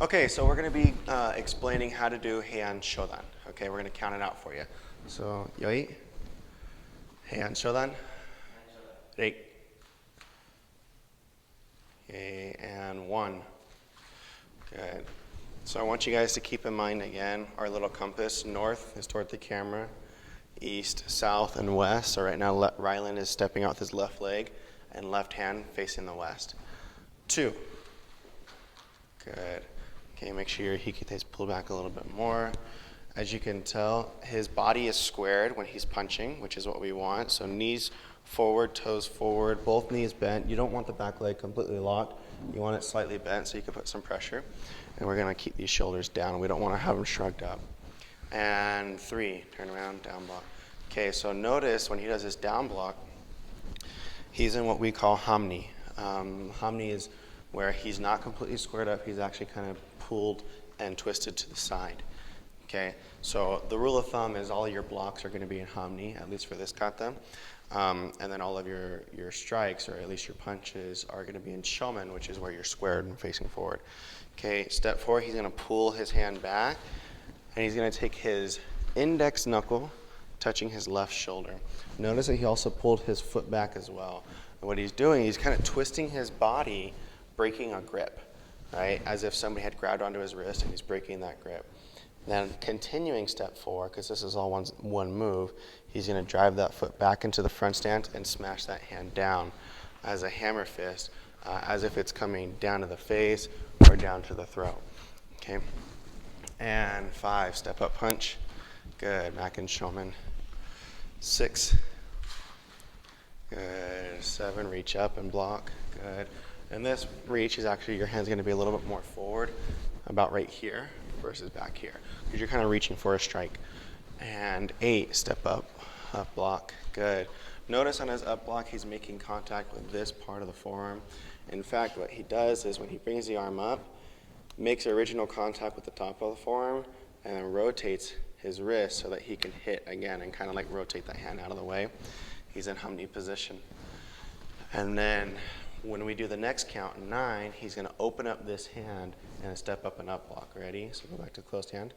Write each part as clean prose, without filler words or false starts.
Okay, so we're going to be explaining how to do Heian Shodan. Okay, we're going to count it out for you. So, yoi, Heian Shodan, rei. Okay, and 1. Good. So I want you guys to keep in mind again, our little compass, north is toward the camera, east, south, and west. So right now, Rylan is stepping out with his left leg and left hand facing the west. 2. Good. Okay, make sure your hikite's pulled back a little bit more. As you can tell, his body is squared when he's punching, which is what we want. So knees forward, toes forward, both knees bent. You don't want the back leg completely locked. You want it slightly bent so you can put some pressure. And we're going to keep these shoulders down. We don't want to have them shrugged up. And 3, turn around, down block. Okay, so notice when he does his down block, he's in what we call hamni. Hamni is where he's not completely squared up. He's actually kind of pulled and twisted to the side. Okay, so the rule of thumb is all your blocks are going to be in hamni, at least for this kata. And then all of your strikes, or at least your punches, are going to be in shomen, which is where you're squared and facing forward. Okay, step 4, he's going to pull his hand back, and he's going to take his index knuckle touching his left shoulder. Notice that he also pulled his foot back as well. And what he's doing, he's kind of twisting his body, breaking a grip, right? As if somebody had grabbed onto his wrist and he's breaking that grip. Then continuing step 4, because this is all one move, he's going to drive that foot back into the front stance and smash that hand down as a hammer fist, as if it's coming down to the face or down to the throat. Okay. And 5, step up punch. Good, back in shomen. 6. Good. 7, reach up and block. Good. And this reach is actually, your hand's going to be a little bit more forward, about right here versus back here, because you're kind of reaching for a strike. And 8, step up block. Good. Notice on his up block, he's making contact with this part of the forearm. In fact, what he does is when he brings the arm up, makes original contact with the top of the forearm, and then rotates his wrist so that he can hit again and kind of like rotate that hand out of the way. He's in hamni position. And then when we do the next count, 9, he's going to open up this hand and step up and up block. Ready? So go back to closed hand.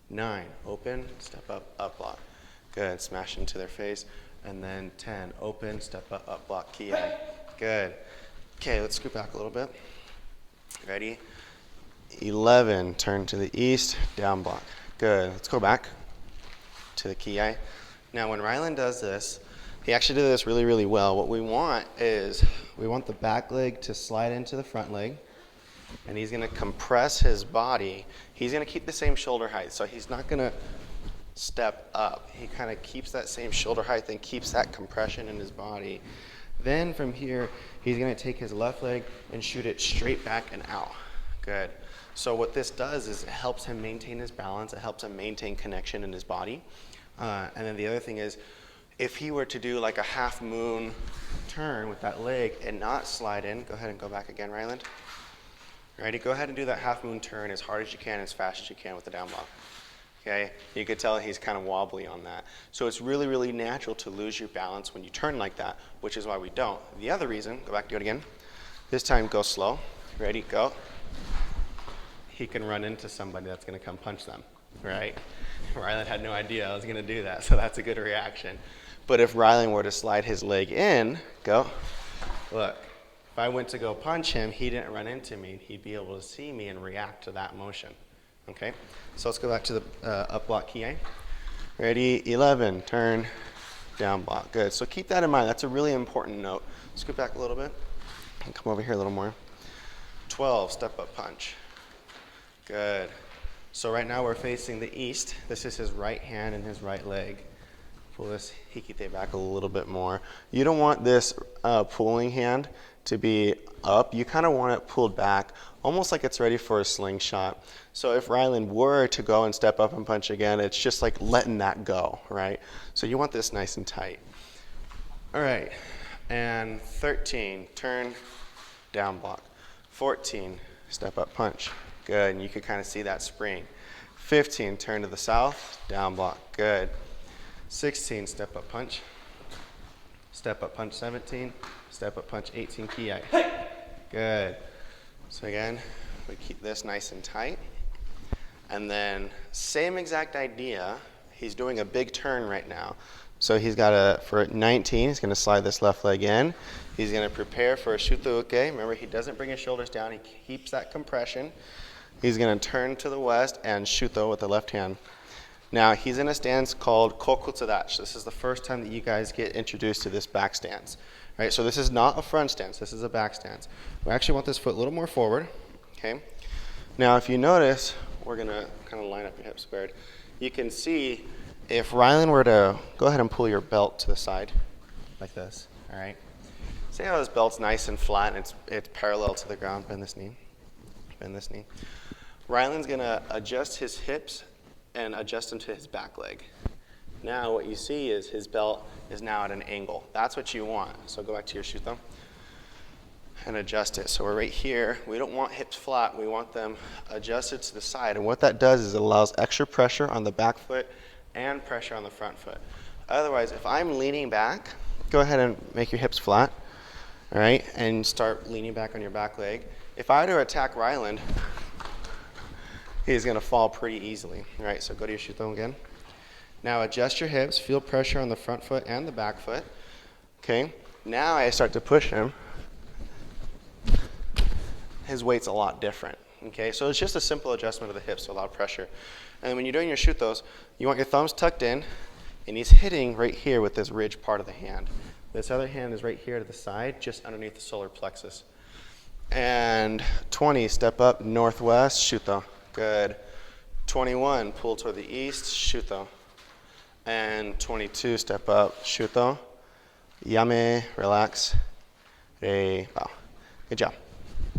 9, open, step up block. Good, smash into their face. And then 10, open, step up block, ki. Good. Okay, let's scoot back a little bit. Ready? 11, turn to the east, down block. Good, let's go back to the ki. Now when Rylan does this, he actually did this really, really well. What we want is, we want the back leg to slide into the front leg, and he's going to compress his body. He's going to keep the same shoulder height, so he's not going to step up. He kind of keeps that same shoulder height and keeps that compression in his body. Then from here, he's going to take his left leg and shoot it straight back and out. Good. So what this does is it helps him maintain his balance. It helps him maintain connection in his body. And then the other thing is, if he were to do like a half moon turn with that leg and not slide in, go ahead and go back again, Ryland. Ready? Go ahead and do that half moon turn as hard as you can, as fast as you can with the down block. Okay? You could tell he's kind of wobbly on that. So it's really, really natural to lose your balance when you turn like that, which is why we don't. The other reason, go back, do it again. This time go slow. Ready? Go. He can run into somebody that's going to come punch them, right? Rylan had no idea I was going to do that, so that's a good reaction. But if Rylan were to slide his leg in, go, look, if I went to go punch him, he didn't run into me. He'd be able to see me and react to that motion. Okay, so let's go back to the up block ki. Ready, 11, turn, down block. Good, so keep that in mind. That's a really important note. Scoot back a little bit and come over here a little more. 12, step up punch. Good. So right now we're facing the east. This is his right hand and his right leg. Pull this hikite back a little bit more. You don't want this pulling hand to be up. You kind of want it pulled back, almost like it's ready for a slingshot. So if Rylan were to go and step up and punch again, it's just like letting that go, right? So you want this nice and tight. All right, and 13, turn, down block. 14, step up punch. Good, and you can kind of see that spring. 15, turn to the south, down block. Good. 16, step up punch. Step up punch 17, step up punch 18, ki. Good. So again, We keep this nice and tight. And then same exact idea. He's doing a big turn right now. So he's got for 19, he's going to slide this left leg in. He's going to prepare for a shuto uke. Remember, he doesn't bring his shoulders down. He keeps that compression. He's going to turn to the west and shuto with the left hand. Now, he's in a stance called kokutsadachi. This is the first time that you guys get introduced to this back stance. Right? So this is not a front stance. This is a back stance. We actually want this foot a little more forward. Okay? Now, if you notice, we're going to kind of line up your hips squared. You can see if Rylan were to go ahead and pull your belt to the side like this. All right? See how this belt's nice and flat and it's parallel to the ground. Bend this knee. Bend this knee. Rylan's going to adjust his hips and adjust them to his back leg. Now what you see is his belt is now at an angle. That's what you want. So go back to your shuto and adjust it. So we're right here. We don't want hips flat. We want them adjusted to the side. And what that does is it allows extra pressure on the back foot and pressure on the front foot. Otherwise, if I'm leaning back, go ahead and make your hips flat. All right, and start leaning back on your back leg. If I were to attack Ryland, he's going to fall pretty easily. All right, so go to your shuto again. Now adjust your hips, feel pressure on the front foot and the back foot. Okay, now I start to push him. His weight's a lot different. Okay, so it's just a simple adjustment of the hips to allow pressure. And when you're doing your shutos, you want your thumbs tucked in, and he's hitting right here with this ridge part of the hand. This other hand is right here to the side, just underneath the solar plexus. And 20, step up, northwest, shuto. Good. 21, pull toward the east, shuto. And 22, step up, shuto. Yame, relax. Re, bow. Good job.